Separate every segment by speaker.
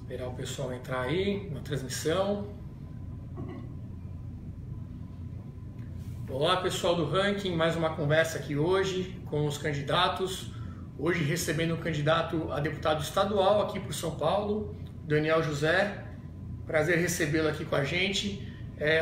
Speaker 1: Esperar o pessoal entrar aí na transmissão. Olá pessoal do Ranking, mais uma conversa aqui hoje com os candidatos. Hoje recebendo um candidato a deputado estadual aqui por São Paulo, Daniel José. Prazer recebê-lo aqui com a gente.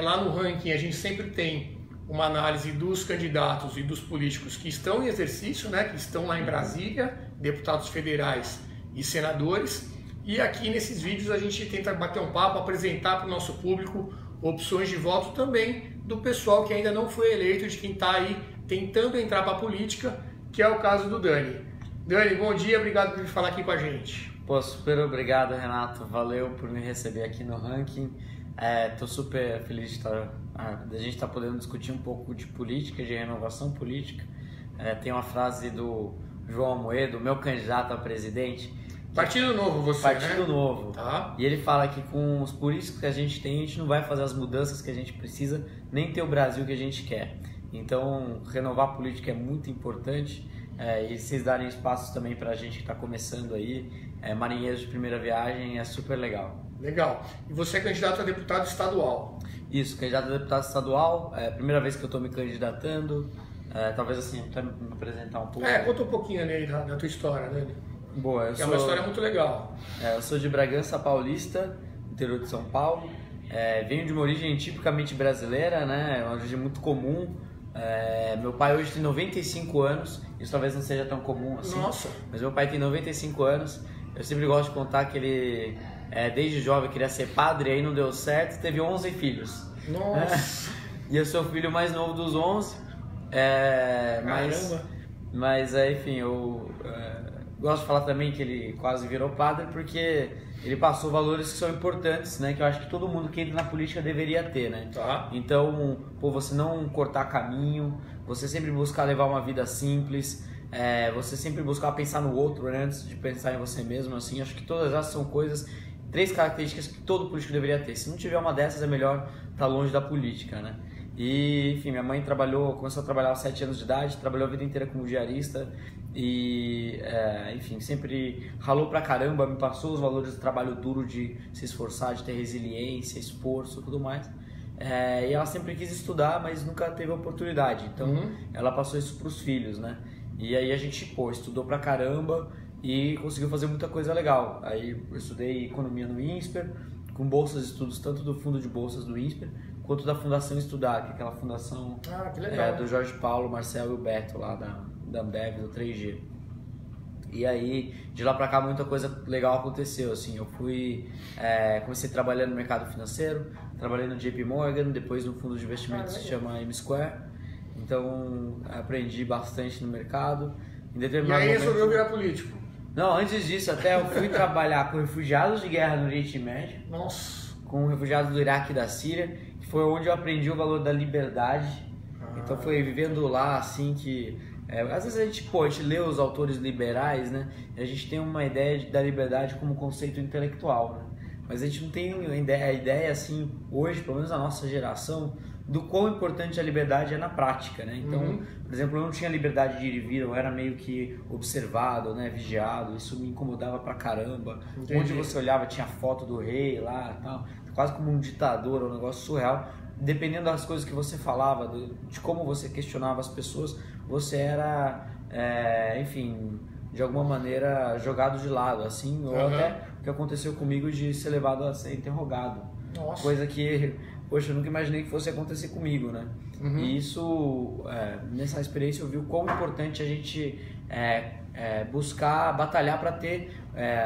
Speaker 1: Lá no Ranking a gente sempre tem uma análise dos candidatos e dos políticos que estão em exercício, né, que estão lá em Brasília, deputados federais e senadores. E aqui nesses vídeos a gente tenta bater um papo, apresentar para o nosso público opções de voto também do pessoal que ainda não foi eleito, de quem está aí tentando entrar para a política, que é o caso do Dani. Dani, bom dia, obrigado por vir falar aqui com a gente.
Speaker 2: Pô, super obrigado, Renato. Valeu por me receber aqui no Ranking. Tô super feliz de a gente estar podendo discutir um pouco de política, de renovação política. Tem uma frase do João Amoedo, meu candidato a presidente.
Speaker 1: Partido Novo, você,
Speaker 2: Partido
Speaker 1: né?
Speaker 2: Novo.
Speaker 1: Tá.
Speaker 2: E ele fala que com os políticos que a gente tem, a gente não vai fazer as mudanças que a gente precisa, nem ter o Brasil que a gente quer. Então, renovar a política é muito importante. E vocês darem espaços também para a gente que está começando aí, marinheiros de primeira viagem, é super legal.
Speaker 1: Legal. E você é candidato a deputado estadual?
Speaker 2: Isso, candidato a deputado estadual, primeira vez que eu estou me candidatando. Talvez assim, até me apresentar um pouco.
Speaker 1: Conta um pouquinho aí da tua história, né?
Speaker 2: Boa,
Speaker 1: É uma história muito legal.
Speaker 2: Eu sou de Bragança Paulista, interior de São Paulo. Venho de uma origem tipicamente brasileira, né? Uma origem muito comum. Meu pai hoje tem 95 anos, isso talvez não seja tão comum assim.
Speaker 1: Nossa!
Speaker 2: Mas meu pai tem 95 anos. Eu sempre gosto de contar que ele, desde jovem, queria ser padre, aí não deu certo, teve 11 filhos.
Speaker 1: Nossa!
Speaker 2: E eu sou o filho mais novo dos 11.
Speaker 1: Caramba!
Speaker 2: Mas enfim, eu gosto de falar também que ele quase virou padre porque ele passou valores que são importantes, né? Que eu acho que todo mundo que entra na política deveria ter, né?
Speaker 1: Tá.
Speaker 2: Então, você não cortar caminho, você sempre buscar levar uma vida simples, você sempre buscar pensar no outro, né, antes de pensar em você mesmo, assim. Acho que todas essas são três características que todo político deveria ter. Se não tiver uma dessas, é melhor estar longe da política, né? E, enfim, minha mãe começou a trabalhar aos 7 anos de idade, trabalhou a vida inteira como diarista e, enfim, sempre ralou pra caramba, me passou os valores do trabalho duro, de se esforçar, de ter resiliência, esforço e tudo mais. E ela sempre quis estudar, mas nunca teve oportunidade, então ela passou isso pros filhos, né? E aí a gente, estudou pra caramba e conseguiu fazer muita coisa legal. Aí eu estudei economia no INSPER, com bolsas de estudos tanto do fundo de bolsas do INSPER, quanto da Fundação Estudar, que é aquela fundação do Jorge Paulo, Marcelo e o Beto, lá da Ambev, do 3G. E aí, de lá pra cá, muita coisa legal aconteceu, assim. Eu comecei trabalhando no mercado financeiro, trabalhei no JP Morgan, depois no fundo de investimentos que se chama M-Square. Então, aprendi bastante no mercado.
Speaker 1: E aí resolveu virar político?
Speaker 2: Não, antes disso, até eu fui trabalhar com refugiados de guerra no Oriente Médio.
Speaker 1: Nossa!
Speaker 2: Com refugiados do Iraque e da Síria, que foi onde eu aprendi o valor da liberdade. Então foi vivendo lá, assim, que... às vezes a gente lê os autores liberais, né? E a gente tem uma ideia da liberdade como conceito intelectual, né? Mas a gente não tem a ideia, assim, hoje, pelo menos a nossa geração, do quão importante a liberdade é na prática, né? Então, por exemplo, eu não tinha liberdade de ir e vir, eu era meio que observado, né, vigiado, isso me incomodava pra caramba.
Speaker 1: Entendi.
Speaker 2: Onde você olhava tinha foto do rei lá e tal, quase como um ditador, um negócio surreal. Dependendo das coisas que você falava, de como você questionava as pessoas, você era, enfim, de alguma maneira jogado de lado, assim, ou até o que aconteceu comigo de ser levado a ser interrogado.
Speaker 1: Nossa.
Speaker 2: Coisa que, poxa, eu nunca imaginei que fosse acontecer comigo, né? E isso, nessa experiência eu vi o quão importante a gente buscar, batalhar para ter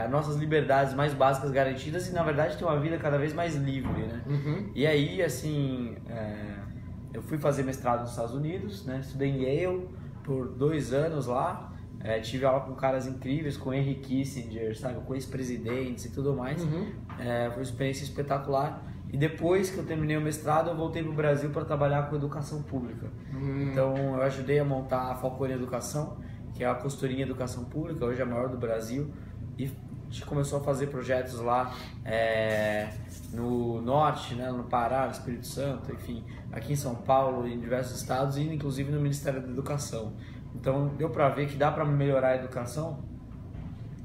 Speaker 2: nossas liberdades mais básicas garantidas e, na verdade, ter uma vida cada vez mais livre, né? E aí, assim, eu fui fazer mestrado nos Estados Unidos, né? Estudei em Yale por 2 anos lá. Tive aula com caras incríveis, com Henry Kissinger, sabe, com ex-presidentes e tudo mais. Foi uma experiência espetacular. E depois que eu terminei o mestrado, eu voltei para o Brasil para trabalhar com educação pública. Então, eu ajudei a montar a Falcone Educação, que é a consultoria em educação pública, hoje é a maior do Brasil. E a gente começou a fazer projetos lá no norte, né, no Pará, no Espírito Santo, enfim, aqui em São Paulo, em diversos estados, e inclusive no Ministério da Educação. Então, deu para ver que dá para melhorar a educação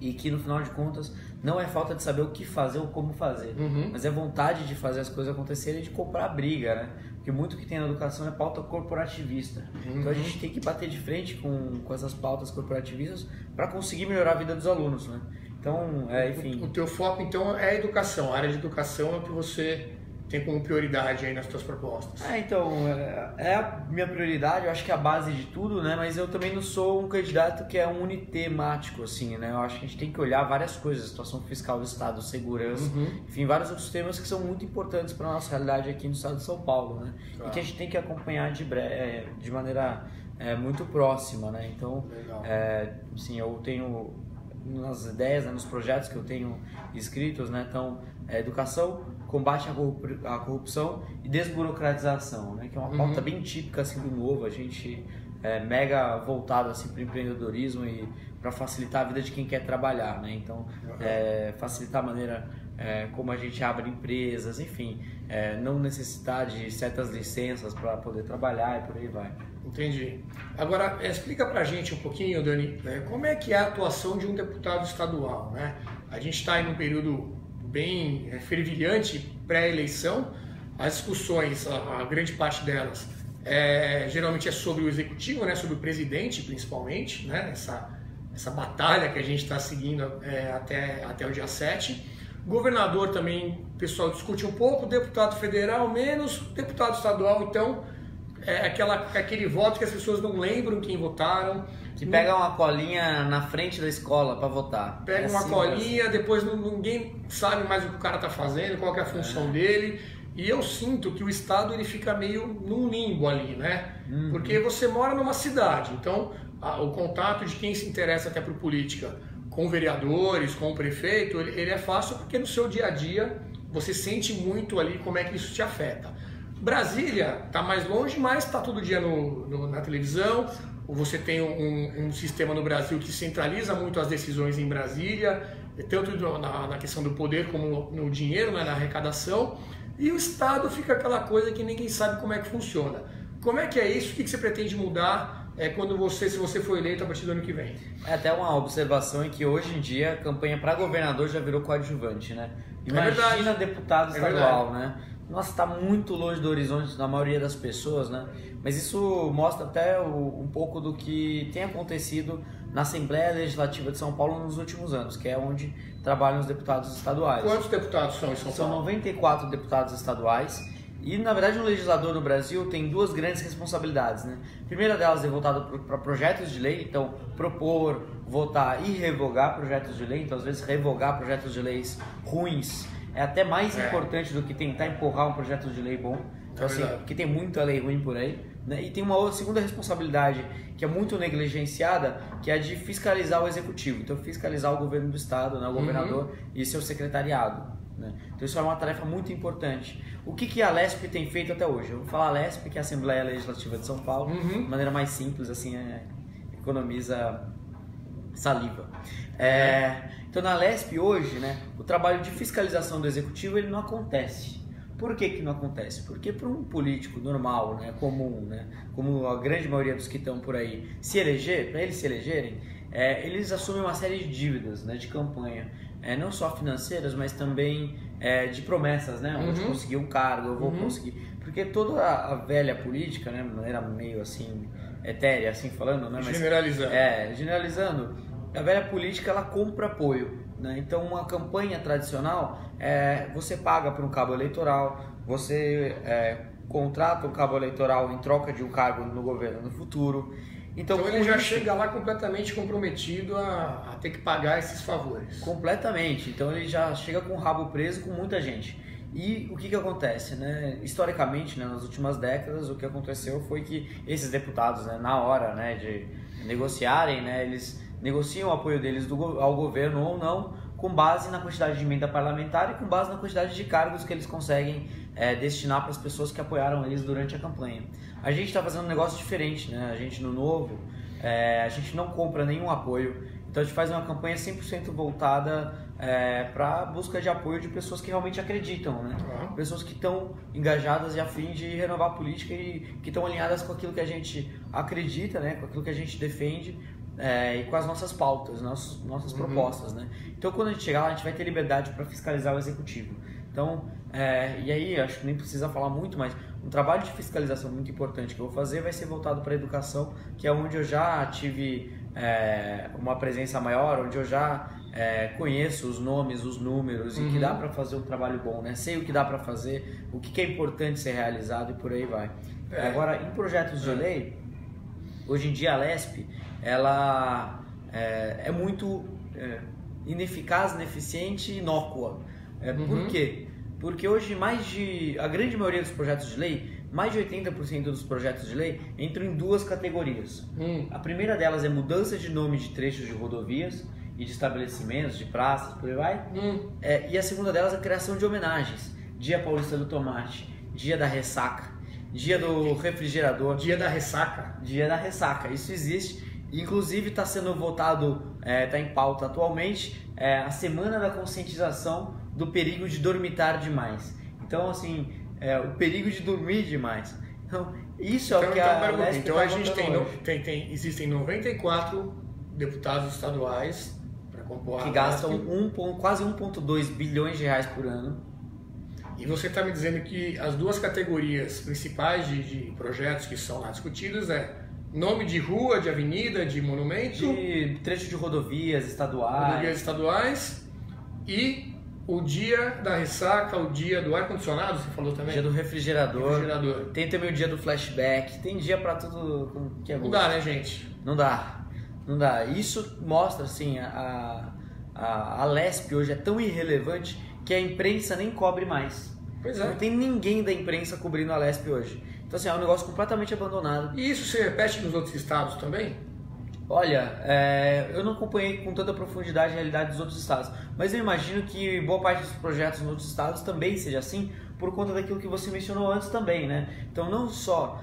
Speaker 2: e que no final de contas não é falta de saber o que fazer ou como fazer, mas é vontade de fazer as coisas acontecerem e de comprar a briga, né? Porque muito que tem na educação é pauta corporativista. Então a gente tem que bater de frente com essas pautas corporativistas para conseguir melhorar a vida dos alunos, né? Então, enfim...
Speaker 1: O teu foco, então, é a educação. A área de educação é o que você tem como prioridade aí nas suas propostas.
Speaker 2: Então, é a minha prioridade, eu acho que é a base de tudo, né? Mas eu também não sou um candidato que é um unitemático, assim, né? Eu acho que a gente tem que olhar várias coisas, situação fiscal do Estado, segurança, enfim, vários outros temas que são muito importantes para a nossa realidade aqui no Estado de São Paulo, né? Claro. E que a gente tem que acompanhar de maneira muito próxima, né? Então, assim, eu tenho nas ideias, né, nos projetos que eu tenho escritos, né? Então, educação, combate à corrupção e desburocratização, né? Que é uma pauta bem típica assim, do Novo, a gente mega voltado assim, para o empreendedorismo e para facilitar a vida de quem quer trabalhar, né? Então, facilitar a maneira como a gente abre empresas, enfim, não necessitar de certas licenças para poder trabalhar e por aí vai.
Speaker 1: Entendi. Agora, explica pra gente um pouquinho, Dani, como é que é a atuação de um deputado estadual, né? A gente está em um período bem fervilhante, pré-eleição. As discussões, a grande parte delas, geralmente é sobre o executivo, né? Sobre o presidente, principalmente, né? Essa batalha que a gente está seguindo até o dia 7. Governador também, o pessoal discute um pouco, deputado federal menos, deputado estadual, então... aquele voto que as pessoas não lembram quem votaram.
Speaker 2: Que pega uma colinha na frente da escola para votar.
Speaker 1: Pega uma colinha, depois ninguém sabe mais o que o cara está fazendo, qual que é a função dele. E eu sinto que o Estado ele fica meio num limbo ali, né? Porque você mora numa cidade, então o contato de quem se interessa até por política com vereadores, com o prefeito, ele é fácil porque no seu dia a dia você sente muito ali como é que isso te afeta. Brasília está mais longe, mas está todo dia na televisão. Você tem um sistema no Brasil que centraliza muito as decisões em Brasília, tanto na questão do poder como no dinheiro, né, na arrecadação. E o Estado fica aquela coisa que ninguém sabe como é que funciona. Como é que é isso? O que você pretende mudar se você for eleito a partir do ano que vem?
Speaker 2: Até uma observação é que hoje em dia a campanha para governador já virou coadjuvante, né? Imagina deputado estadual, né? Nossa, está muito longe do horizonte da maioria das pessoas, né? Mas isso mostra até um pouco do que tem acontecido na Assembleia Legislativa de São Paulo nos últimos anos, que é onde trabalham os deputados estaduais.
Speaker 1: Quantos deputados são em São Paulo?
Speaker 2: São 94 deputados estaduais. E, na verdade, o legislador no Brasil tem duas grandes responsabilidades, né? A primeira delas é voltada para projetos de lei, então propor, votar e revogar projetos de lei, então às vezes revogar projetos de leis ruins é até mais importante do que tentar empurrar um projeto de lei bom, então, assim, porque tem muita lei ruim por aí, né? E tem uma outra segunda responsabilidade que é muito negligenciada, que é a de fiscalizar o executivo, então fiscalizar o governo do estado, né? O governador e seu secretariado, né? Então isso é uma tarefa muito importante. O que a LESP tem feito até hoje? Eu vou falar a LESP, que é a Assembleia Legislativa de São Paulo, de maneira mais simples, assim, economiza saliva. Então na LESP hoje, né, o trabalho de fiscalização do executivo ele não acontece. Por que não acontece? Porque para um político normal, né, comum, né, como a grande maioria dos que estão por aí, se eleger, para eles se elegerem, eles assumem uma série de dívidas, né, de campanha, não só financeiras, mas também de promessas, né, onde conseguir um cargo, eu vou conseguir. Porque toda a velha política, né, de maneira meio assim, etérea, assim falando, né, mas, generalizando, a velha política ela compra apoio, né? Então uma campanha tradicional você paga por um cabo eleitoral, você contrata um cabo eleitoral em troca de um cargo no governo no futuro. Então
Speaker 1: ele já chega lá completamente comprometido a ter que pagar esses favores.
Speaker 2: Completamente. Então ele já chega com o rabo preso com muita gente. E o que acontece, né? Historicamente, né, nas últimas décadas, o que aconteceu foi que esses deputados, né, na hora, né, de negociarem, né, eles negociam o apoio deles ao governo ou não, com base na quantidade de emenda parlamentar e com base na quantidade de cargos que eles conseguem destinar para as pessoas que apoiaram eles durante a campanha. A gente está fazendo um negócio diferente, né? A gente no Novo, a gente não compra nenhum apoio, então a gente faz uma campanha 100% voltada para a busca de apoio de pessoas que realmente acreditam, né? Pessoas que estão engajadas e a fim de renovar a política e que estão alinhadas com aquilo que a gente acredita, né? Com aquilo que a gente defende, e com as nossas pautas, nossas propostas, né? Então, quando a gente chegar lá, a gente vai ter liberdade para fiscalizar o executivo. Então, e aí, acho que nem precisa falar muito, mas um trabalho de fiscalização muito importante que eu vou fazer vai ser voltado para a educação, que é onde eu já tive uma presença maior, onde eu já conheço os nomes, os números e que dá para fazer um trabalho bom, né? Sei o que dá para fazer, o que é importante ser realizado e por aí vai. Agora, em projetos de lei, hoje em dia a LESP, ela é muito ineficaz, ineficiente e inócua. Por quê? Porque hoje a grande maioria dos projetos de lei, mais de 80% dos projetos de lei entram em duas categorias. A primeira delas é mudança de nome de trechos de rodovias e de estabelecimentos, de praças, por aí vai. E a segunda delas é a criação de homenagens. Dia Paulista do Tomate, Dia da Ressaca, Dia do Refrigerador.
Speaker 1: Dia da Ressaca.
Speaker 2: Dia da Ressaca, isso existe. Inclusive está sendo votado, está em pauta atualmente, a Semana da Conscientização do Perigo de Dormitar Demais. Então, assim, o perigo de dormir demais. Então, isso é o que a LESP
Speaker 1: Então, a gente existem 94 deputados estaduais para compor
Speaker 2: que gastam quase 1,2 bilhões de reais por ano.
Speaker 1: E você está me dizendo que as duas categorias principais de projetos que são lá discutidos nome de rua, de avenida, de monumento,
Speaker 2: de trecho de rodovias estaduais
Speaker 1: e o dia da ressaca, o dia do ar-condicionado, você falou também?
Speaker 2: Dia do refrigerador. Tem também o dia do flashback, tem dia para tudo que é gosto.
Speaker 1: Não dá, né, gente?
Speaker 2: Não dá. Isso mostra, assim, a LESP hoje é tão irrelevante que a imprensa nem cobre mais.
Speaker 1: Pois é.
Speaker 2: Não tem ninguém da imprensa cobrindo a LESP hoje. Então, assim, é um negócio completamente abandonado.
Speaker 1: E isso se repete nos outros estados também?
Speaker 2: Olha, eu não acompanhei com tanta profundidade a realidade dos outros estados, mas eu imagino que boa parte dos projetos nos outros estados também seja assim, por conta daquilo que você mencionou antes também, né? Então, não só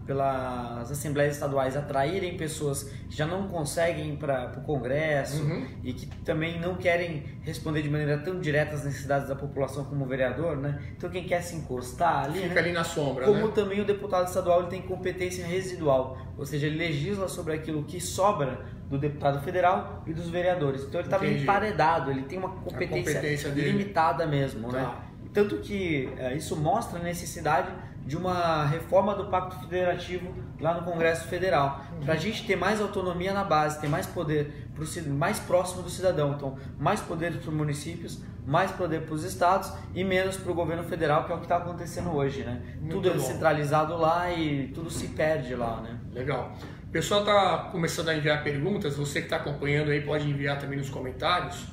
Speaker 2: pelas assembleias estaduais atraírem pessoas que já não conseguem ir para o Congresso e que também não querem responder de maneira tão direta às necessidades da população como o vereador, né? Então, quem quer se encostar ali,
Speaker 1: fica ali na sombra,
Speaker 2: como
Speaker 1: né?
Speaker 2: Também o deputado estadual ele tem competência residual, ou seja, ele legisla sobre aquilo que sobra do deputado federal e dos vereadores. Então, ele está bem emparedado, ele tem uma competência limitada mesmo, né? Tanto que isso mostra a necessidade de uma reforma do Pacto Federativo lá no Congresso Federal, para a gente ter mais autonomia na base, ter mais poder mais próximo do cidadão. Então, mais poder para os municípios, mais poder para os estados e menos para o governo federal, que é o que está acontecendo hoje, né? Tudo é centralizado lá e tudo se perde lá, né?
Speaker 1: Legal. O pessoal está começando a enviar perguntas, você que está acompanhando aí pode enviar também nos comentários.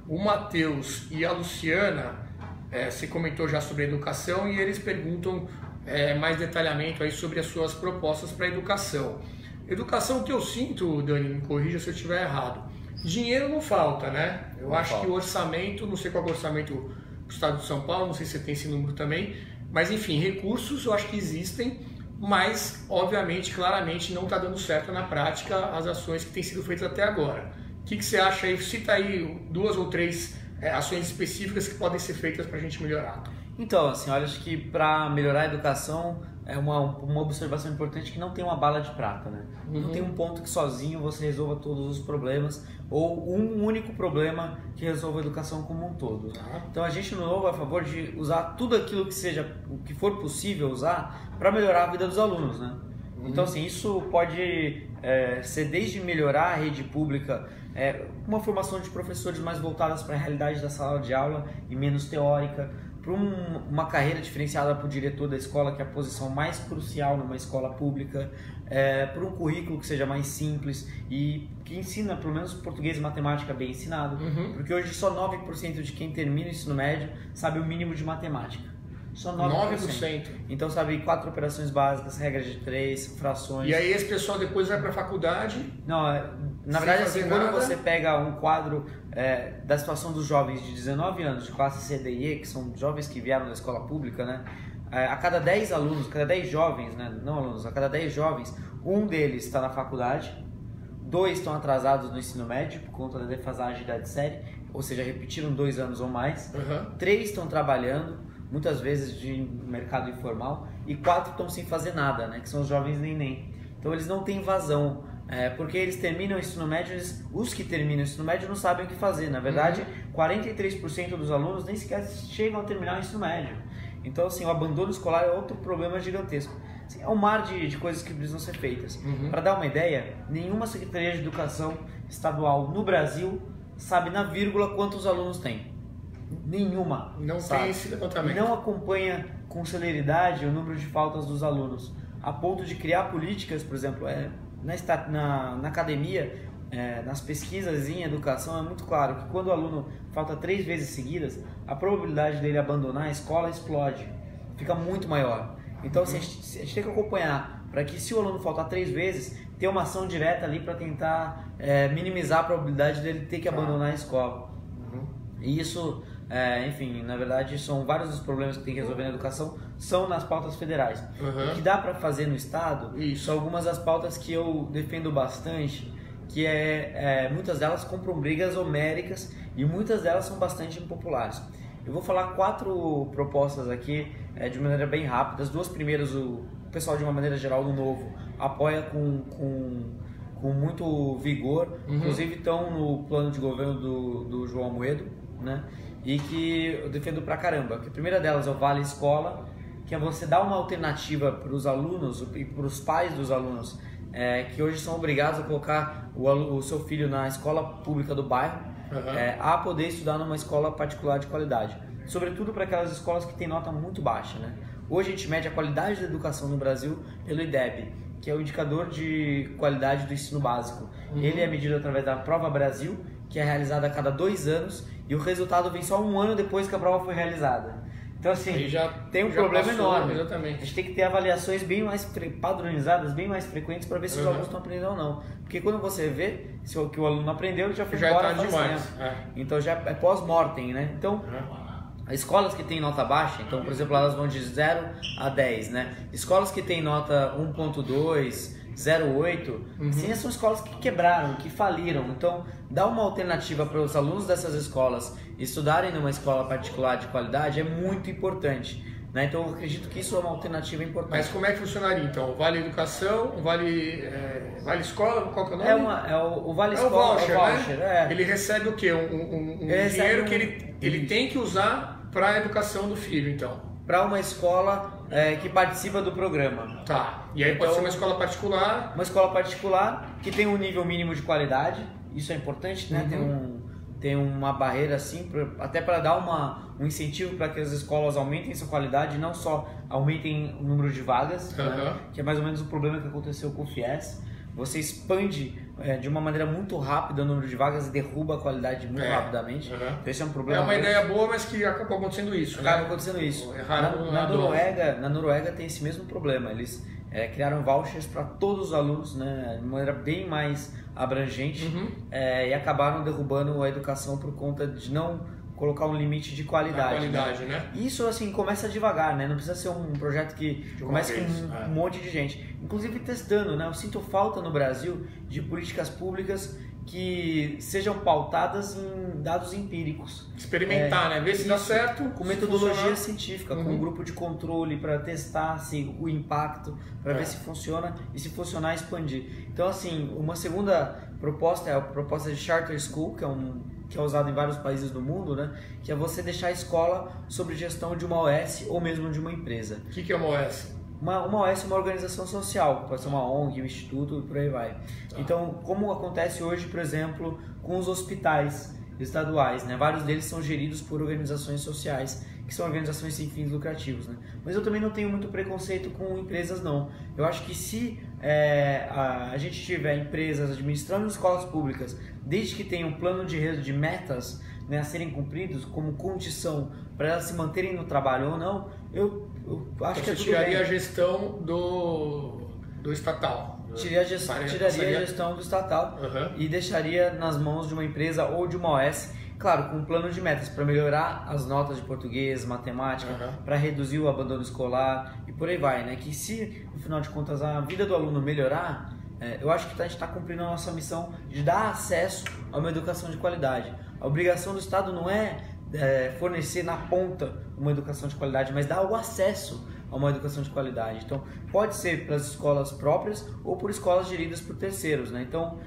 Speaker 1: O Matheus e a Luciana, você comentou já sobre educação e eles perguntam mais detalhamento aí sobre as suas propostas para educação. Educação que eu sinto, Dani, me corrija se eu estiver errado, dinheiro não falta, né? Eu acho que o orçamento, não sei qual é o orçamento do Estado de São Paulo, não sei se você tem esse número também, mas enfim, recursos eu acho que existem, mas obviamente, claramente não está dando certo na prática as ações que têm sido feitas até agora. O que você acha aí? Cita aí 2 ou 3 ações específicas que podem ser feitas para a gente melhorar.
Speaker 2: Então, assim, olha, acho que para melhorar a educação é uma observação importante que não tem uma bala de prata, né? Não tem um ponto que sozinho você resolva todos os problemas ou um único problema que resolva a educação como um todo. Então, a gente no Novo é a favor de usar tudo aquilo que for possível usar para melhorar a vida dos alunos, né? Então, assim, isso pode ser desde melhorar a rede pública, uma formação de professores mais voltadas para a realidade da sala de aula e menos teórica, para uma carreira diferenciada para o diretor da escola, que é a posição mais crucial numa escola pública, para um currículo que seja mais simples e que ensina pelo menos português e matemática bem ensinado, porque hoje só 9% de quem termina o ensino médio sabe o mínimo de matemática. Só 9%. Então, sabe, 4 operações básicas, regras de 3, frações.
Speaker 1: E aí esse pessoal depois vai para a faculdade?
Speaker 2: Não, na verdade, assim, quando você pega um quadro da situação dos jovens de 19 anos, de classe C, D e E, que são jovens que vieram da escola pública, né? A cada 10 alunos, cada 10 jovens, né? Não alunos, a cada 10 jovens, um deles está na faculdade, 2 estão atrasados no ensino médio por conta da defasagem da idade série, ou seja, repetiram 2 anos ou mais, 3 estão trabalhando, muitas vezes de mercado informal, e 4 estão sem fazer nada, né? Que são os jovens neném. Então eles não têm vazão porque eles terminam o ensino médio, os que terminam o ensino médio não sabem o que fazer. Na verdade, 43% dos alunos nem sequer chegam a terminar o ensino médio. Então, assim, o abandono escolar é outro problema gigantesco. Assim, é um mar de coisas que precisam ser feitas. Para dar uma ideia, nenhuma Secretaria de Educação estadual no Brasil sabe na vírgula quantos alunos tem. Nenhuma.
Speaker 1: Não
Speaker 2: sabe.
Speaker 1: Tem esse levantamento.
Speaker 2: Não acompanha com celeridade o número de faltas dos alunos, a ponto de criar políticas, por exemplo, na academia, nas pesquisas em educação é muito claro que quando o aluno falta 3 vezes seguidas, a probabilidade dele abandonar a escola explode, fica muito maior. Então assim, a gente tem que acompanhar para que, se o aluno faltar 3 vezes, ter uma ação direta ali para tentar minimizar a probabilidade dele ter que abandonar a escola. E isso, enfim, na verdade são vários dos problemas que tem que resolver na educação, são nas pautas federais. O que dá para fazer no estado são algumas das pautas que eu defendo bastante, que muitas delas compram brigas homéricas e muitas delas são bastante impopulares. Eu vou falar 4 propostas aqui de maneira bem rápida. As 2 primeiras o pessoal, de uma maneira geral, do Novo apoia com muito vigor, inclusive estão no plano de governo do João Amoedo, né? E que eu defendo pra caramba. Que a primeira delas é o Vale Escola, que é você dar uma alternativa para os alunos e para os pais dos alunos que hoje são obrigados a colocar o seu filho na escola pública do bairro, a poder estudar numa escola particular de qualidade. Sobretudo para aquelas escolas que têm nota muito baixa, né? Hoje a gente mede a qualidade da educação no Brasil pelo IDEB, que é o indicador de qualidade do ensino básico. Ele é medido através da Prova Brasil, que é realizada a cada 2 anos, e o resultado vem só 1 ano depois que a prova foi realizada. Então, assim, tem um problema enorme.
Speaker 1: Exatamente.
Speaker 2: A gente tem que ter avaliações bem mais padronizadas, bem mais frequentes, para ver se os alunos estão aprendendo ou não. Porque quando você vê se o que o aluno aprendeu, ele já foi embora faz tempo. Então já é pós-mortem, né? Então, escolas que têm nota baixa, então, por exemplo, elas vão de 0 a 10, né? Escolas que têm nota 1.2, 0,8, sim, são escolas que quebraram, que faliram. Então, dar uma alternativa para os alunos dessas escolas estudarem numa escola particular de qualidade é muito importante, né? Então, eu acredito que isso é uma alternativa importante.
Speaker 1: Mas como é que funcionaria, então? Vale Educação, Vale Escola, qual que é o nome?
Speaker 2: O Vale Escola,
Speaker 1: o voucher, né? Ele recebe o quê? Um dinheiro que ele tem que usar para a educação do filho, então?
Speaker 2: Para uma escola que participa do programa.
Speaker 1: Tá. E aí pode ser uma escola particular?
Speaker 2: Uma escola particular que tem um nível mínimo de qualidade. Isso é importante, né? Tem uma barreira assim, até para dar um incentivo para que as escolas aumentem sua qualidade e não só aumentem o número de vagas, né? Que é mais ou menos o problema que aconteceu com o FIES. Você expande de uma maneira muito rápida o número de vagas e derruba a qualidade muito rapidamente. Então esse é um problema.
Speaker 1: É uma ideia boa, mas que acabou acontecendo isso.
Speaker 2: Acaba acontecendo isso. Na Noruega tem esse mesmo problema. Eles criaram vouchers para todos os alunos, né, de maneira bem mais abrangente, e acabaram derrubando a educação por conta de não colocar um limite de qualidade.
Speaker 1: Né?
Speaker 2: Isso, assim, começa devagar, né? Não precisa ser um projeto que comece com um monte de gente. Inclusive testando, né? Eu sinto falta no Brasil de políticas públicas que sejam pautadas em dados empíricos.
Speaker 1: Experimentar, né? Ver se dá certo.
Speaker 2: Com metodologia científica, com um grupo de controle para testar assim, o impacto, para ver se funciona e, se funcionar, expandir. Então, assim, uma segunda proposta é a proposta de Charter School, que é usado em vários países do mundo, né? Que é você deixar a escola sob gestão de uma OS ou mesmo de uma empresa.
Speaker 1: O que é uma OS?
Speaker 2: Uma OS é uma organização social, pode ser uma ONG, um instituto e por aí vai. Então, como acontece hoje, por exemplo, com os hospitais estaduais, né? Vários deles são geridos por organizações sociais, que são organizações sem fins lucrativos, né? Mas eu também não tenho muito preconceito com empresas, não. Eu acho que se a gente tiver empresas administrando escolas públicas, desde que tenha um plano de metas, né, a serem cumpridos como condição para elas se manterem no trabalho ou não, eu acho que é tudo bem. Você
Speaker 1: tiraria a gestão do estatal?
Speaker 2: Tiraria a gestão do estatal e deixaria nas mãos de uma empresa ou de uma OS, claro, com um plano de metas para melhorar as notas de português, matemática, para reduzir o abandono escolar e por aí vai, né? Que se, no final de contas, a vida do aluno melhorar, eu acho que a gente está cumprindo a nossa missão de dar acesso a uma educação de qualidade. A obrigação do Estado não é fornecer na ponta uma educação de qualidade, mas dar o acesso a uma educação de qualidade. Então, pode ser pelas escolas próprias ou por escolas geridas por terceiros, né? Então,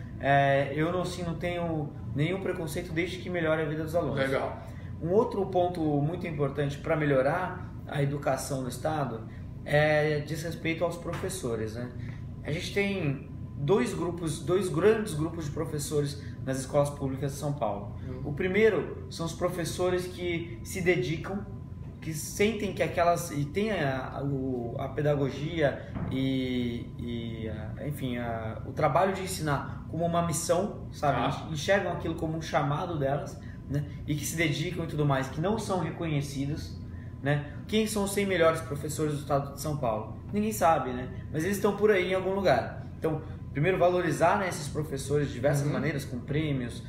Speaker 2: eu não tenho nenhum preconceito desde que melhore a vida dos alunos.
Speaker 1: Legal.
Speaker 2: Um outro ponto muito importante para melhorar a educação no estado diz respeito aos professores, né? A gente tem dois grandes grupos de professores nas escolas públicas de São Paulo. O primeiro são os professores que se dedicam, que sentem que e tem a pedagogia enfim, o trabalho de ensinar como uma missão, sabe? Enxergam aquilo como um chamado delas, né? E que se dedicam e tudo mais, que não são reconhecidos, né? Quem são os 100 melhores professores do estado de São Paulo? Ninguém sabe, né? Mas eles estão por aí em algum lugar. Então, primeiro valorizar, né, esses professores de diversas maneiras, com prêmios,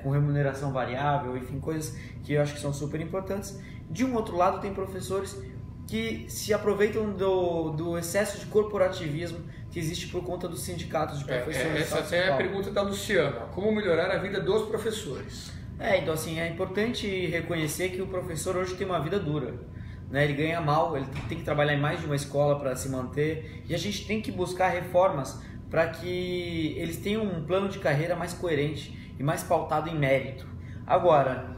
Speaker 2: com remuneração variável, enfim, coisas que eu acho que são super importantes. De um outro lado, tem professores que se aproveitam do excesso de corporativismo que existe por conta dos sindicatos de professores.
Speaker 1: Essa até é a pergunta da Luciana. Como melhorar a vida dos professores?
Speaker 2: Então assim, é importante reconhecer que o professor hoje tem uma vida dura, né? Ele ganha mal, ele tem que trabalhar em mais de uma escola para se manter, e a gente tem que buscar reformas para que eles tenham um plano de carreira mais coerente e mais pautado em mérito. Agora,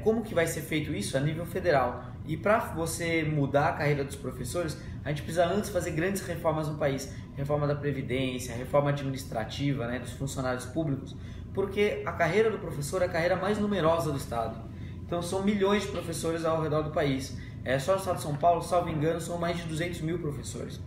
Speaker 2: como que vai ser feito isso? A nível federal. E para você mudar a carreira dos professores, a gente precisa antes fazer grandes reformas no país. Reforma da Previdência, reforma administrativa, né, dos funcionários públicos, porque a carreira do professor é a carreira mais numerosa do estado. Então são milhões de professores ao redor do país. Só no estado de São Paulo, salvo engano, são mais de 200 mil professores.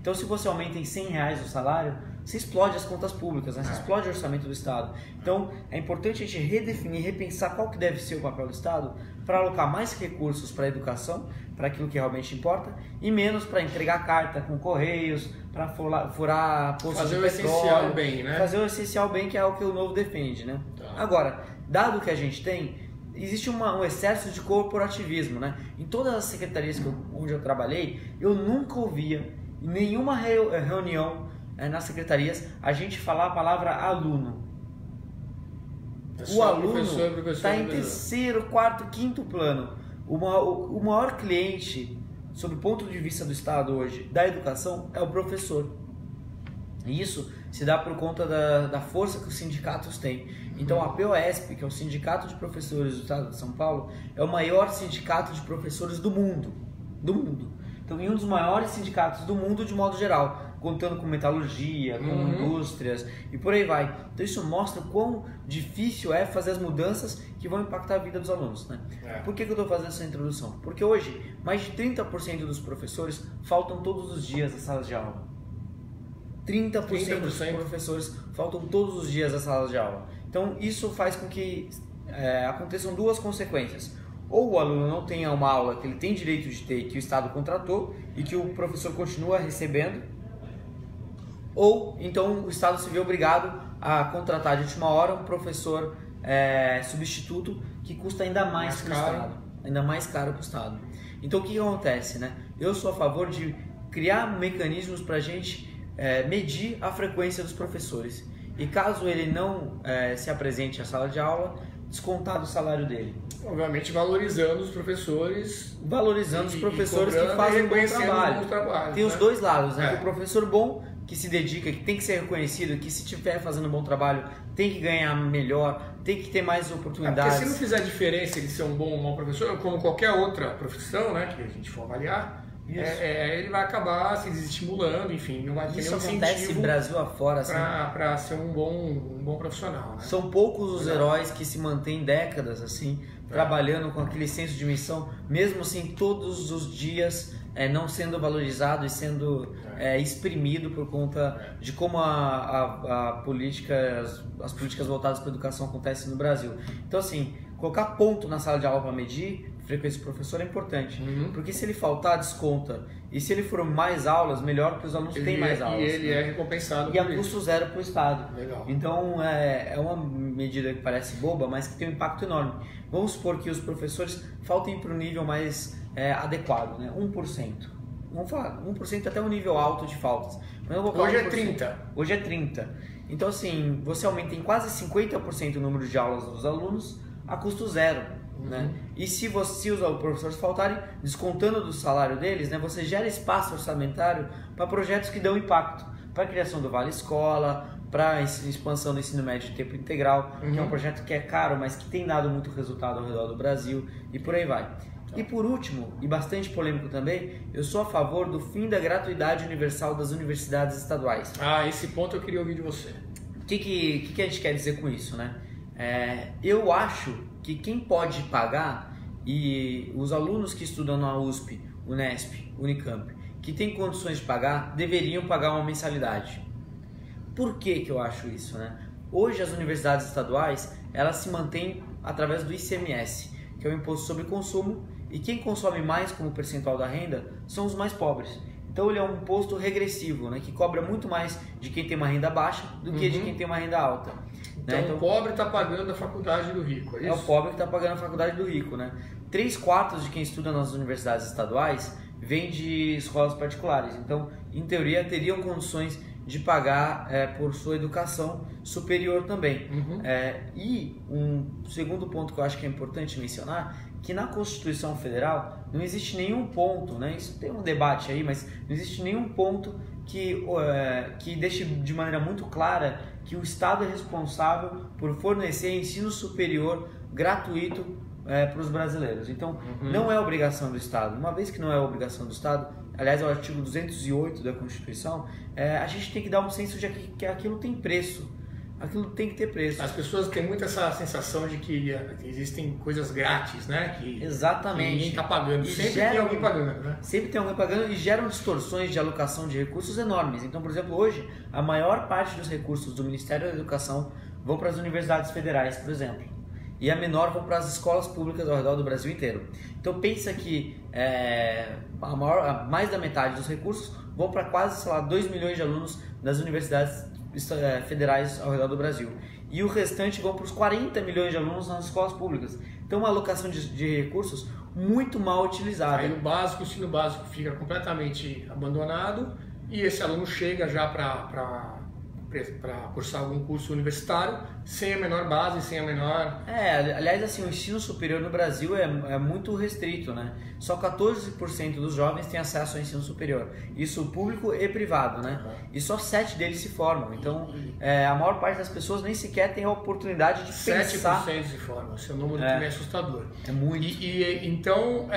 Speaker 2: Então, se você aumenta em R$100 o salário, você explode as contas públicas, né? Você explode o orçamento do Estado. Então, é importante a gente redefinir, repensar qual que deve ser o papel do Estado para alocar mais recursos para a educação, para aquilo que realmente importa, e menos para entregar carta com correios, para furar postos de petróleo.
Speaker 1: Fazer o essencial bem, né?
Speaker 2: Fazer o essencial bem, que é o que o Novo defende, né?
Speaker 1: Tá.
Speaker 2: Agora, dado que a gente tem, existe um excesso de corporativismo, né? Em todas as secretarias onde eu trabalhei, eu nunca ouvia em nenhuma reunião nas secretarias a gente falar a palavra aluno. O aluno está em terceiro, quarto, quinto plano. O maior cliente, sob o ponto de vista do Estado hoje, da educação, é o professor. E isso se dá por conta da força que os sindicatos têm. Então a POSP, que é o Sindicato de Professores do Estado de São Paulo, é o maior sindicato de professores do mundo. Então, em um dos maiores sindicatos do mundo de modo geral, contando com metalurgia, com indústrias e por aí vai. Então isso mostra o quão difícil é fazer as mudanças que vão impactar a vida dos alunos, né? Por que eu estou fazendo essa introdução? Porque hoje, mais de 30% dos professores faltam todos os dias às salas de aula. 30% dos professores faltam todos os dias às salas de aula. Então isso faz com que aconteçam duas consequências. Ou o aluno não tenha uma aula que ele tem direito de ter, que o Estado contratou e que o professor continua recebendo, ou então o Estado se vê obrigado a contratar de última hora um professor substituto que custa ainda mais para o Estado, ainda mais caro para o Estado. Então o que acontece, né? Eu sou a favor de criar mecanismos para a gente medir a frequência dos professores, e caso ele não se apresente à sala de aula, descontar do salário dele.
Speaker 1: Obviamente valorizando os professores.
Speaker 2: Valorizando os professores que fazem um bom trabalho. Tem os dois lados, né? O professor bom, que se dedica, que tem que ser reconhecido, que se estiver fazendo um bom trabalho, tem que ganhar melhor, tem que ter mais oportunidades.
Speaker 1: Porque se não fizer diferença ele ser um bom ou mau professor, como qualquer outra profissão, né, que a gente for avaliar, ele vai acabar se desestimulando, enfim, não vai ter nenhum incentivo. Isso acontece
Speaker 2: Brasil afora, assim,
Speaker 1: para ser um bom profissional, né?
Speaker 2: São poucos os heróis que se mantêm décadas assim, trabalhando com aquele senso de missão, mesmo assim todos os dias não sendo valorizado e sendo exprimido por conta de como as políticas voltadas para a educação acontecem no Brasil. Então assim, colocar ponto na sala de aula para medir frequência do professor é importante, porque se ele faltar, desconta, e se ele for mais aulas, melhor, porque os alunos têm mais aulas.
Speaker 1: E ele é recompensado
Speaker 2: e a custo zero para o Estado.
Speaker 1: Legal.
Speaker 2: Então é uma medida que parece boba, mas que tem um impacto enorme. Vamos supor que os professores faltem para o nível mais adequado, né? 1%. Vamos falar, 1% até um nível alto de faltas. Mas
Speaker 1: hoje é 30%.
Speaker 2: Hoje é 30%. Então assim, você aumenta em quase 50% o número de aulas dos alunos a custo zero. né? E se os professores faltarem, descontando do salário deles, né, você gera espaço orçamentário para projetos que dão impacto, para a criação do Vale Escola, para a expansão do ensino médio de tempo integral, que é um projeto que é caro, mas que tem dado muito resultado ao redor do Brasil, e por aí vai. E por último, e bastante polêmico também, eu sou a favor do fim da gratuidade universal das universidades estaduais.
Speaker 1: Ah, esse ponto eu queria ouvir de você.
Speaker 2: O que a gente quer dizer com isso, né? Eu acho que quem pode pagar, e os alunos que estudam na USP, Unesp, Unicamp, que têm condições de pagar, deveriam pagar uma mensalidade. Por que eu acho isso, né? Hoje as universidades estaduais, elas se mantêm através do ICMS, que é o Imposto sobre Consumo, e quem consome mais como percentual da renda são os mais pobres. Então ele é um imposto regressivo, né, que cobra muito mais de quem tem uma renda baixa do que de quem tem uma renda alta.
Speaker 1: Então, o pobre está pagando a faculdade do rico, é isso?
Speaker 2: É o pobre que está pagando a faculdade do rico, né? 3/4 de quem estuda nas universidades estaduais vem de escolas particulares. Então, em teoria, teriam condições de pagar por sua educação superior também. E um segundo ponto que eu acho que é importante mencionar, que na Constituição Federal não existe nenhum ponto, né? Isso tem um debate aí, mas não existe nenhum ponto que deixe de maneira muito clara que o Estado é responsável por fornecer ensino superior gratuito para os brasileiros. Então, não é obrigação do Estado. Uma vez que não é obrigação do Estado, aliás, é o artigo 208 da Constituição, a gente tem que dar um senso de que aquilo tem preço. Aquilo tem que ter preço.
Speaker 1: As pessoas têm muito essa sensação de que existem coisas grátis, né?
Speaker 2: Exatamente.
Speaker 1: Que ninguém está pagando. Sempre tem alguém pagando, né?
Speaker 2: Sempre tem alguém pagando e geram distorções de alocação de recursos enormes. Então, por exemplo, hoje, a maior parte dos recursos do Ministério da Educação vão para as universidades federais, por exemplo. E a menor vão para as escolas públicas ao redor do Brasil inteiro. Então, pensa que mais da metade dos recursos vão para quase, 2 milhões de alunos das universidades federais ao redor do Brasil. E o restante vão para os 40 milhões de alunos nas escolas públicas. Então, uma alocação de recursos muito mal utilizada.
Speaker 1: Aí o ensino básico fica completamente abandonado e esse aluno chega já para cursar algum curso universitário sem a menor base, sem a menor...
Speaker 2: aliás, assim, o ensino superior no Brasil é muito restrito, né? Só 14% dos jovens têm acesso ao ensino superior. Isso público e privado, né? E só 7 deles se formam. Então, a maior parte das pessoas nem sequer tem a oportunidade de pensar...
Speaker 1: 7% se formam. Esse é um número também assustador.
Speaker 2: É muito.
Speaker 1: Então,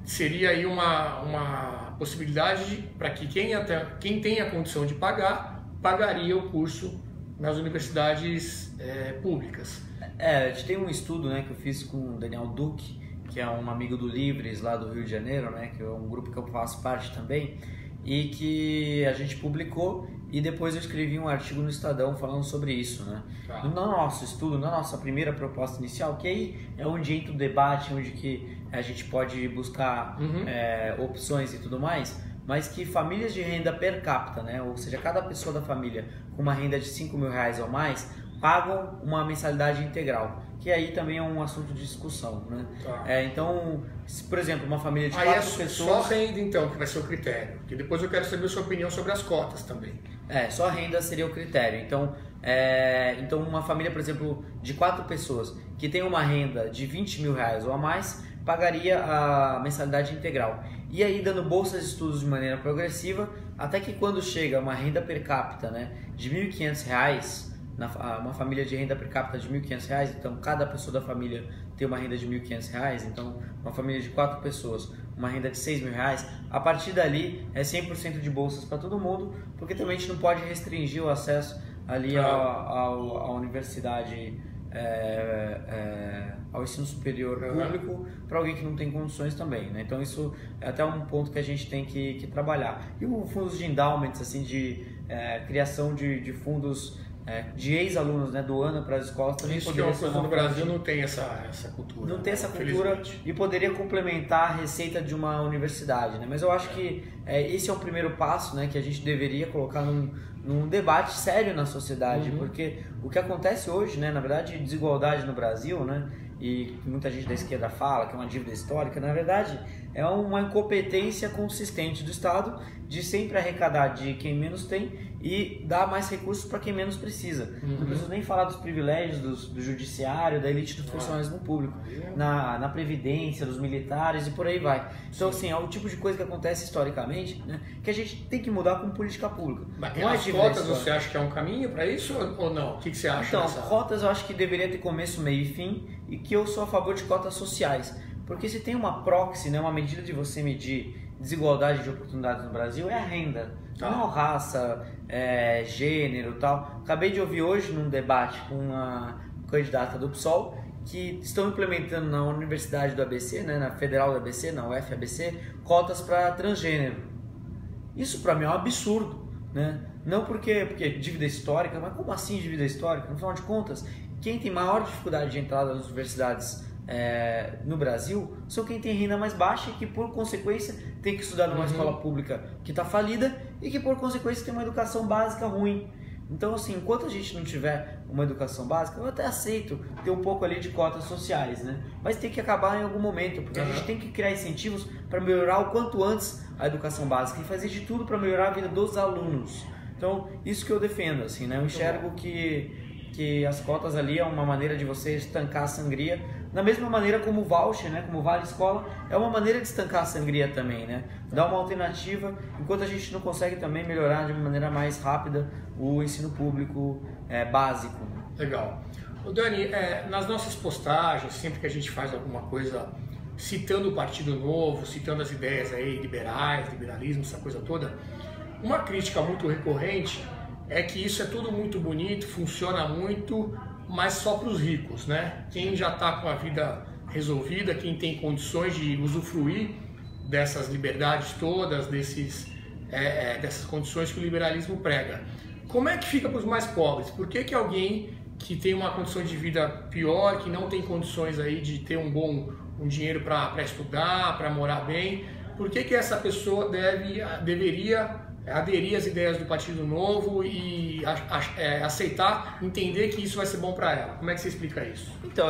Speaker 1: seria aí uma possibilidade para que quem tem a condição de pagaria o curso nas universidades públicas.
Speaker 2: A gente tem um estudo, né, que eu fiz com o Daniel Duque, que é um amigo do Livres lá do Rio de Janeiro, né, que é um grupo que eu faço parte também, e que a gente publicou e depois eu escrevi um artigo no Estadão falando sobre isso, né? No nosso estudo, na nossa primeira proposta inicial, que aí é onde entra o debate, onde que a gente pode buscar opções e tudo mais, mas que famílias de renda per capita, né, ou seja, cada pessoa da família com uma renda de R$5.000 ou mais, pagam uma mensalidade integral, que aí também é um assunto de discussão, né? Então, se, por exemplo, uma família de 4 pessoas...
Speaker 1: Só renda, então, que vai ser o critério, porque depois eu quero saber a sua opinião sobre as cotas também.
Speaker 2: Só renda seria o critério. Então, uma família, por exemplo, de 4 pessoas, que tem uma renda de R$20.000 ou a mais, pagaria a mensalidade integral. E aí dando bolsas de estudos de maneira progressiva, até que quando chega uma renda per capita, né, de R$1.500, uma família de renda per capita de R$1.500, então cada pessoa da família tem uma renda de R$1.500, então uma família de 4 pessoas, uma renda de R$6.000, a partir dali é 100% de bolsas para todo mundo, porque também a gente não pode restringir o acesso ali à universidade, ao ensino superior público para alguém que não tem condições também, né? Então isso é até um ponto que a gente tem que trabalhar. E o fundos de endowments, assim, de criação de fundos de ex-alunos, né, doando para as escolas também
Speaker 1: isso poderia ser uma coisa. No Brasil não tem essa cultura.
Speaker 2: Não tem essa cultura e poderia complementar a receita de uma universidade, né? Mas eu acho que esse é o primeiro passo, né, que a gente deveria colocar num debate sério na sociedade, porque o que acontece hoje, né, na verdade, desigualdade no Brasil, né, e muita gente da esquerda fala que é uma dívida histórica, na verdade é uma incompetência consistente do Estado de sempre arrecadar de quem menos tem e dar mais recursos para quem menos precisa. Não preciso nem falar dos privilégios do judiciário, da elite do funcionalismo público, na previdência, dos militares e por aí vai. Então, assim, é o tipo de coisa que acontece historicamente, né, que a gente tem que mudar com política pública.
Speaker 1: As cotas, você acha que é um caminho para isso ou não? O que você acha?
Speaker 2: Então, cotas eu acho que deveria ter começo, meio e fim, e que eu sou a favor de cotas sociais. Porque se tem uma proxy, né, uma medida de você medir desigualdade de oportunidades no Brasil, é a renda. Não raça, gênero e tal. Acabei de ouvir hoje num debate com uma candidata do PSOL que estão implementando na Universidade do ABC, né, na Federal do ABC, na UFABC, cotas para transgênero. Isso para mim é um absurdo, né? Não porque dívida histórica, mas como assim dívida histórica? No final de contas, quem tem maior dificuldade de entrada nas universidades no Brasil são quem tem renda mais baixa e que por consequência tem que estudar numa escola pública que está falida e que por consequência tem uma educação básica ruim. Então, assim, enquanto a gente não tiver uma educação básica, eu até aceito ter um pouco ali de cotas sociais, né? Mas tem que acabar em algum momento, porque a gente tem que criar incentivos para melhorar o quanto antes a educação básica e fazer de tudo para melhorar a vida dos alunos. Então, isso que eu defendo, assim, né? Eu enxergo que as cotas ali é uma maneira de você estancar a sangria, da mesma maneira como o voucher, né, como o Vale Escola, é uma maneira de estancar a sangria também, né? Dar uma alternativa, enquanto a gente não consegue também melhorar de uma maneira mais rápida o ensino público básico.
Speaker 1: Legal. Ô Dani, nas nossas postagens, sempre que a gente faz alguma coisa citando o Partido Novo, citando as ideias aí liberais, liberalismo, essa coisa toda, uma crítica muito recorrente é que isso é tudo muito bonito, funciona muito, mas só para os ricos, né? Quem já está com a vida resolvida, quem tem condições de usufruir dessas liberdades todas, dessas condições que o liberalismo prega. Como é que fica para os mais pobres? Por que alguém que tem uma condição de vida pior, que não tem condições aí de ter um dinheiro para estudar, para morar bem, por que essa pessoa deveria aderir às ideias do Partido Novo e aceitar, entender que isso vai ser bom para ela? Como é que você explica isso?
Speaker 2: Então,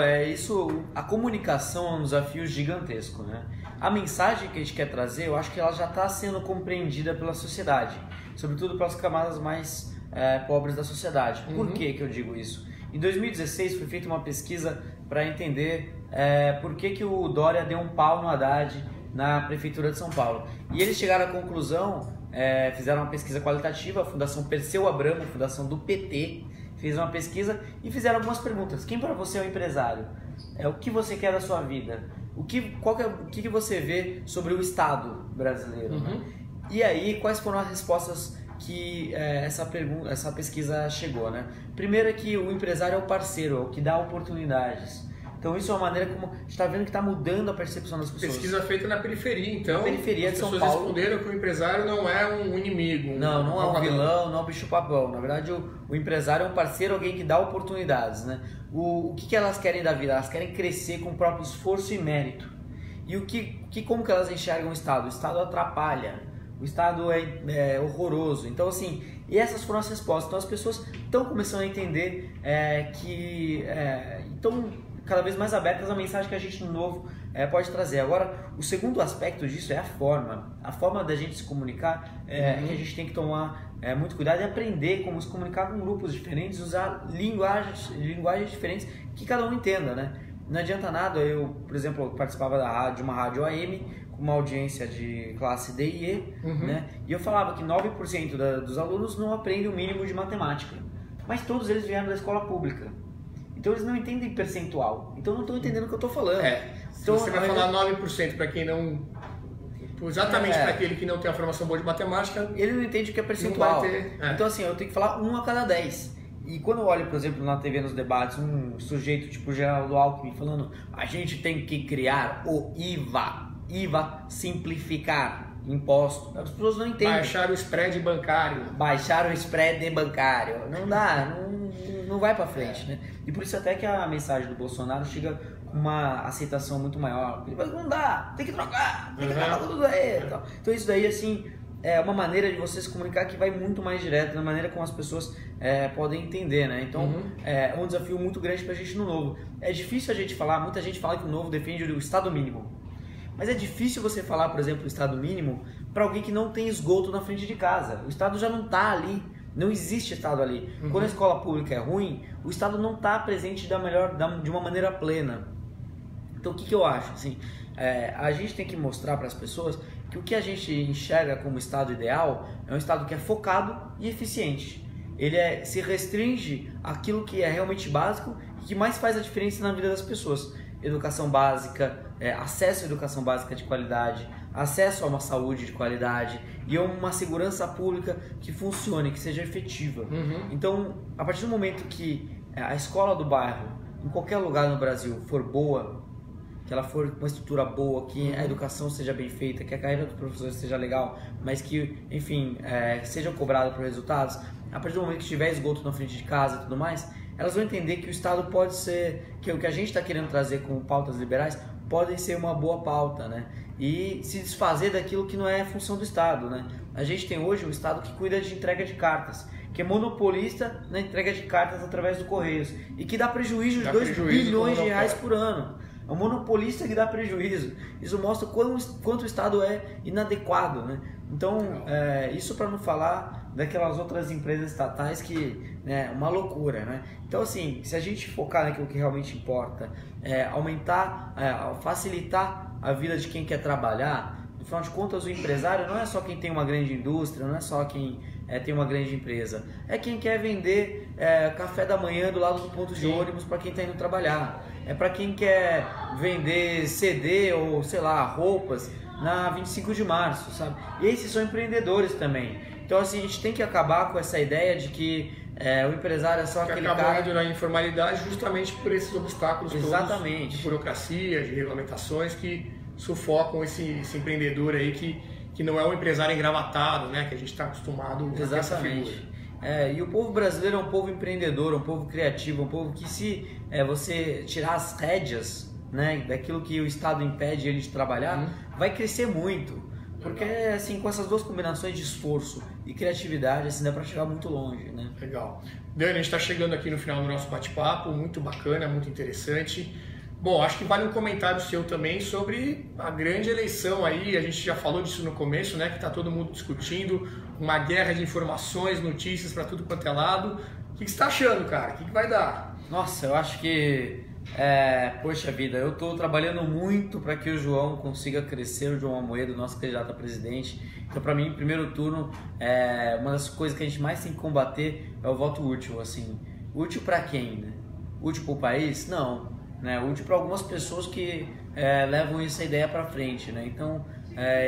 Speaker 2: a comunicação é um desafio gigantesco, né? A mensagem que a gente quer trazer, eu acho que ela já está sendo compreendida pela sociedade, sobretudo pelas camadas mais pobres da sociedade. Por que eu digo isso? Em 2016 foi feita uma pesquisa para entender por que o Dória deu um pau no Haddad na Prefeitura de São Paulo. E eles chegaram à conclusão, fizeram uma pesquisa qualitativa, a Fundação Perseu Abramo, a fundação do PT, fez uma pesquisa e fizeram algumas perguntas. Quem para você é um empresário? O que você quer da sua vida? O que você vê sobre o Estado brasileiro? Né? E aí, quais foram as respostas que essa pesquisa chegou? Né? Primeiro é que o empresário é o parceiro, é o que dá oportunidades. Então isso é uma maneira como a gente está vendo que está mudando a percepção das pessoas.
Speaker 1: Pesquisa feita na periferia, então.
Speaker 2: Na periferia de São Paulo.
Speaker 1: As pessoas responderam que o empresário não é um inimigo.
Speaker 2: Não é um vilão, não é um bicho-papão. Na verdade, o empresário é um parceiro, alguém que dá oportunidades, né? O que elas querem da vida? Elas querem crescer com o próprio esforço e mérito. E como que elas enxergam o Estado? O Estado atrapalha. O Estado é horroroso. Então, assim, e essas foram as respostas. Então, as pessoas estão começando a entender estão cada vez mais abertas à mensagem que a gente no Novo pode trazer. Agora, o segundo aspecto disso é a forma da gente se comunicar, que a gente tem que tomar muito cuidado e aprender como se comunicar com grupos diferentes, usar linguagens diferentes que cada um entenda, né? Não adianta nada, eu, por exemplo, participava de uma rádio AM com uma audiência de classe D e E, né? E eu falava que 9% dos alunos não aprendem o mínimo de matemática, mas todos eles vieram da escola pública. Então eles não entendem percentual, então não estão entendendo o que eu estou falando.
Speaker 1: Então, você vai falar 9% para quem não... Exatamente para aquele que não tem a formação boa de matemática...
Speaker 2: Ele não entende o que é percentual.
Speaker 1: Não vai ter,
Speaker 2: Então assim, eu tenho que falar 1 a cada 10. E quando eu olho, por exemplo, na TV, nos debates, um sujeito tipo o Geraldo Alckmin falando: a gente tem que criar o IVA, simplificar imposto. As pessoas não entendem.
Speaker 1: Baixar o spread bancário.
Speaker 2: Não dá, não vai pra frente, né? E por isso até que a mensagem do Bolsonaro chega com uma aceitação muito maior. Ele fala: não dá, tem que trocar, tem que acabar tudo aí. Então isso daí, assim, é uma maneira de você se comunicar que vai muito mais direto, na maneira como as pessoas podem entender, né? Então é um desafio muito grande pra gente no Novo. É difícil a gente falar, muita gente fala que o Novo defende o Estado mínimo. Mas é difícil você falar, por exemplo, o estado mínimo para alguém que não tem esgoto na frente de casa. O estado já não está ali, não existe estado ali. Quando a escola pública é ruim, o estado não está presente de uma maneira plena. Então o que eu acho? Assim, a gente tem que mostrar para as pessoas que o que a gente enxerga como estado ideal é um estado que é focado e eficiente. Ele se restringe àquilo que é realmente básico e que mais faz a diferença na vida das pessoas. Educação básica, acesso à educação básica de qualidade, acesso a uma saúde de qualidade e a uma segurança pública que funcione, que seja efetiva. Então, a partir do momento que a escola do bairro, em qualquer lugar no Brasil, for boa, que ela for com uma estrutura boa, que a educação seja bem feita, que a carreira dos professores seja legal, mas que, enfim, seja cobrada por resultados, a partir do momento que tiver esgoto na frente de casa e tudo mais, elas vão entender que o Estado pode ser, que o que a gente está querendo trazer como pautas liberais, podem ser uma boa pauta, né? E se desfazer daquilo que não é função do Estado, né? A gente tem hoje um Estado que cuida de entrega de cartas, que é monopolista na entrega de cartas através do Correios e que dá prejuízo de 2 bilhões de reais por ano. É um monopolista que dá prejuízo. Isso mostra quanto o Estado é inadequado, né? Então, isso para não falar daquelas outras empresas estatais que é uma loucura, né? Então, assim, se a gente focar naquilo que realmente importa, aumentar, facilitar a vida de quem quer trabalhar, no final de contas, o empresário não é só quem tem uma grande indústria, não é só quem tem uma grande empresa, é quem quer vender café da manhã do lado do ponto de ônibus para quem está indo trabalhar, é para quem quer vender CD ou, sei lá, roupas na 25 de março, sabe? E esses são empreendedores também. Então, assim, a gente tem que acabar com essa ideia de que o empresário é só aquele cara...
Speaker 1: Que acaba na informalidade justamente por esses obstáculos
Speaker 2: Exatamente.
Speaker 1: todos de burocracia, de regulamentações que sufocam esse empreendedor aí que não é um empresário engravatado, né? Que a gente está acostumado a essa
Speaker 2: Exatamente. E o povo brasileiro é um povo empreendedor, um povo criativo, um povo que se você tirar as rédeas, né, daquilo que o Estado impede ele de trabalhar, vai crescer muito. Porque assim, com essas duas combinações de esforço e criatividade, assim, dá para chegar muito longe, né?
Speaker 1: Legal. Dani, a gente está chegando aqui no final do nosso bate-papo, muito bacana, muito interessante. Bom, acho que vale um comentário seu também sobre a grande eleição aí, a gente já falou disso no começo, né, que está todo mundo discutindo, uma guerra de informações, notícias para tudo quanto é lado. O que você está achando, cara? O que vai dar?
Speaker 2: Nossa, eu acho que, poxa vida, eu estou trabalhando muito para que o João consiga crescer, o João Amoedo, nosso candidato a presidente. Então, para mim, primeiro turno, uma das coisas que a gente mais tem que combater é o voto útil, assim. Útil para quem, né? Útil para o país? Não. Né, útil para algumas pessoas que levam essa ideia para frente, né? Então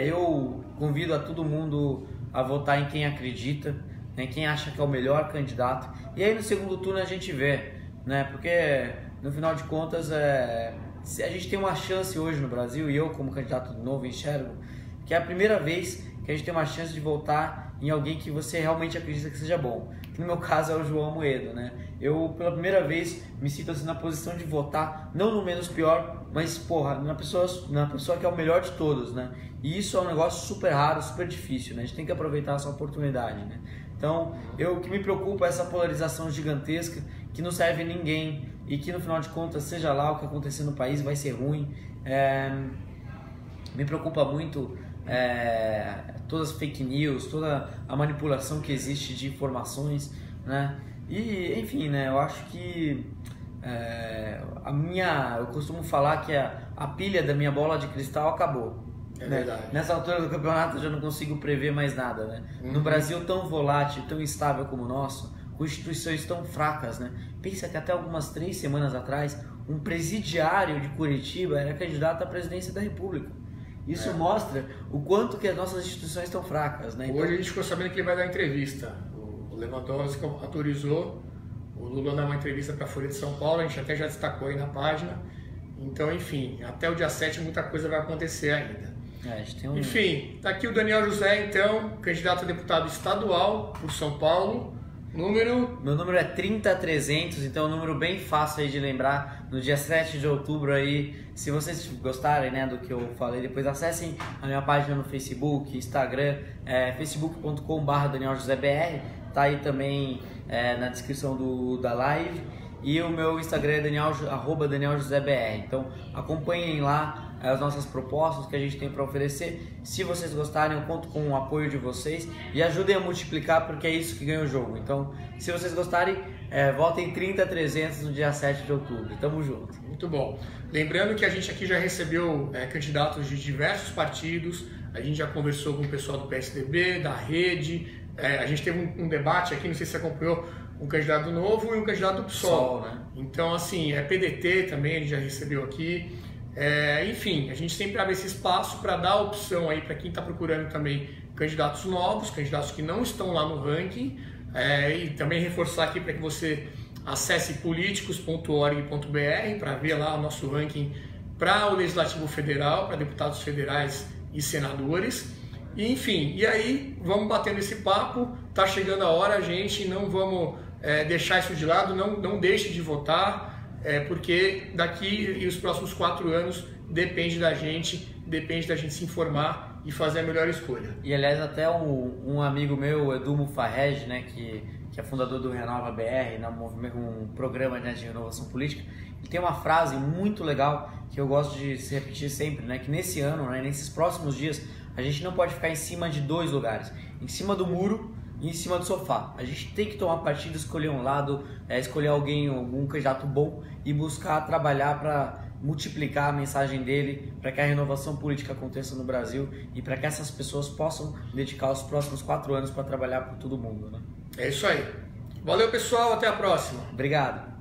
Speaker 2: eu convido a todo mundo a votar em quem acredita, né, quem acha que é o melhor candidato, e aí no segundo turno a gente vê, né? Porque no final de contas se a gente tem uma chance hoje no Brasil, e eu como candidato novo enxergo que é a primeira vez que a gente tem uma chance de votar em alguém que você realmente acredita que seja bom, que no meu caso é o João Amoedo, né? Eu, pela primeira vez, me sinto assim na posição de votar, não no menos pior, mas, porra, na pessoa que é o melhor de todos, né? E isso é um negócio super raro, super difícil, né? A gente tem que aproveitar essa oportunidade, né? Então, o que me preocupa é essa polarização gigantesca, que não serve a ninguém, e que, no final de contas, seja lá o que acontecer no país, vai ser ruim. Me preocupa muito todas as fake news, toda a manipulação que existe de informações, né? E, enfim, né, eu acho que eu costumo falar que a pilha da minha bola de cristal acabou.
Speaker 1: É verdade.
Speaker 2: Nessa altura do campeonato eu já não consigo prever mais nada, né? No Brasil tão volátil, tão instável como o nosso, com instituições tão fracas, né? Pensa que até algumas 3 semanas atrás, um presidiário de Curitiba era candidato à presidência da República. Isso mostra o quanto que as nossas instituições estão fracas, né? Então,
Speaker 1: hoje a gente ficou sabendo que ele vai dar entrevista. O Lewandowski autorizou o Lula a dar uma entrevista para a Folha de São Paulo, a gente até já destacou aí na página. Então, enfim, até o dia 7 muita coisa vai acontecer ainda.
Speaker 2: a gente tem um...
Speaker 1: Enfim, tá aqui o Daniel José, então, candidato a deputado estadual por São Paulo. Número?
Speaker 2: Meu número é 30300, então é um número bem fácil aí de lembrar. No dia 7 de outubro aí, se vocês gostarem, né, do que eu falei, depois acessem a minha página no Facebook, Instagram, facebook.com/DanielJoséBR, tá aí também na descrição da live. E o meu Instagram é @DanielJoséBR. Então acompanhem lá as nossas propostas que a gente tem para oferecer. Se vocês gostarem, eu conto com o apoio de vocês e ajudem a multiplicar, porque é isso que ganha o jogo. Então, se vocês gostarem, votem 30-300 no dia 7 de outubro. Tamo junto.
Speaker 1: Muito bom. Lembrando que a gente aqui já recebeu candidatos de diversos partidos, a gente já conversou com o pessoal do PSDB, da Rede, a gente teve um debate aqui, não sei se você acompanhou, um candidato novo e um candidato do PSOL.
Speaker 2: Né?
Speaker 1: Então, assim, PDT também, a gente já recebeu aqui. Enfim, a gente sempre abre esse espaço para dar opção aí para quem está procurando também candidatos novos, candidatos que não estão lá no ranking, e também reforçar aqui para que você acesse politicos.org.br para ver lá o nosso ranking para o Legislativo Federal, para deputados federais e senadores. E, enfim, e aí vamos batendo esse papo, tá chegando a hora, gente, não vamos deixar isso de lado, não deixe de votar, porque daqui e os próximos 4 anos depende da gente se informar e fazer a melhor escolha.
Speaker 2: E aliás, até um amigo meu, Edu Mufarrege, né, que é fundador do Renova BR, um programa, né, de renovação política, ele tem uma frase muito legal que eu gosto de se repetir sempre, né, que nesse ano, né, nesses próximos dias, a gente não pode ficar em cima de 2 lugares, em cima do muro e em cima do sofá. A gente tem que tomar partido, escolher um lado, escolher algum candidato bom e buscar trabalhar para multiplicar a mensagem dele, para que a renovação política aconteça no Brasil e para que essas pessoas possam dedicar os próximos 4 anos para trabalhar por todo mundo, né?
Speaker 1: É isso aí. Valeu, pessoal. Até a próxima.
Speaker 2: Obrigado.